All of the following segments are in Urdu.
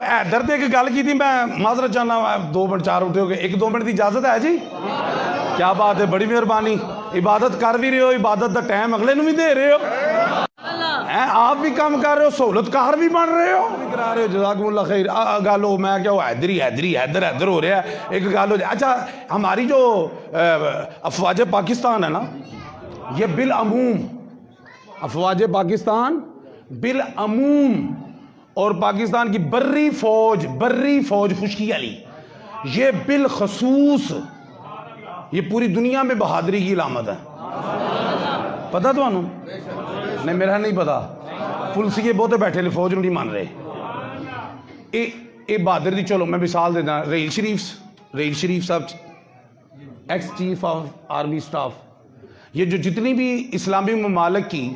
حیدر ایک گل کی تھی، میں معذرت چاہنا 2 منٹ 4 اٹھے ہو گئے، 1-2 منٹ کی اجازت ہے جی؟ کیا بات ہے، بڑی مہربانی. عبادت کر بھی رہے ہو، عبادت دا ٹائم اگلے نو بھی دے رہے ہو، آپ بھی کام کر رہے ہو، سہولت کار بھی بن رہے ہو، کرا رہے ہو. جزاکم اللہ خیر. گل ہو میں کیا حیدر ہو رہا ہے، ایک گل ہو جائے. اچھا ہماری جو افواج پاکستان ہے نا، یہ بالعموم افواج پاکستان بالعموم اور پاکستان کی بری فوج خشکی علی، یہ بالخصوص یہ پوری دنیا میں بہادری کی علامت ہے. پتہ تو انہوں نہیں، میرا نہیں پتا. پولیسیے بہتے بیٹھے لے، فوج نہیں مان رہے. اے بہادر دی. چلو میں مثال دینا. رحیل شریف صاحب x chief of army staff, یہ جو جتنی بھی اسلامی ممالک کی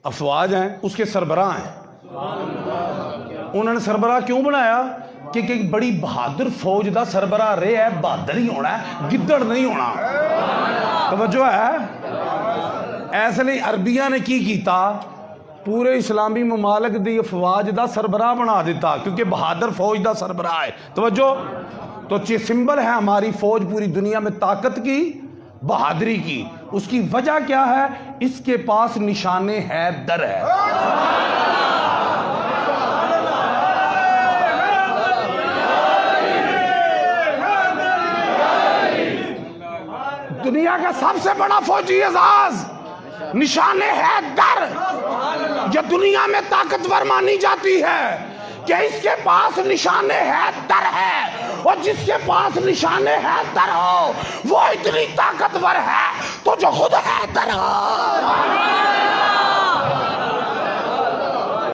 افواج ہیں اس کے سربراہ ہیں. انہوں نے سربراہ کیوں بنایا؟ کہ ایک بڑی بہادر فوج دا سربراہ رہے ہے، بہادر ہی ہونا ہے، گدڑ نہیں ہونا. توجہ ہے؟ ایسے لیے عربیہ نے کی کیتا، پورے اسلامی ممالک دی افواج دا سربراہ بنا دیتا، کیونکہ بہادر فوج دا سربراہ ہے. توجہ. تو یہ سمبل ہے ہماری فوج پوری دنیا میں طاقت کی، بہادری کی. اس کی وجہ کیا ہے؟ اس کے پاس نشان حیدر ہے. دنیا کا سب سے بڑا فوجی اعزاز نشان حیدر، یہ دنیا میں طاقتور مانی جاتی ہے کہ اس کے پاس نشان حیدر ہے، اور جس کے پاس نشان حیدر ہو وہ اتنی طاقتور ہے تو جو خود حیدر ہو.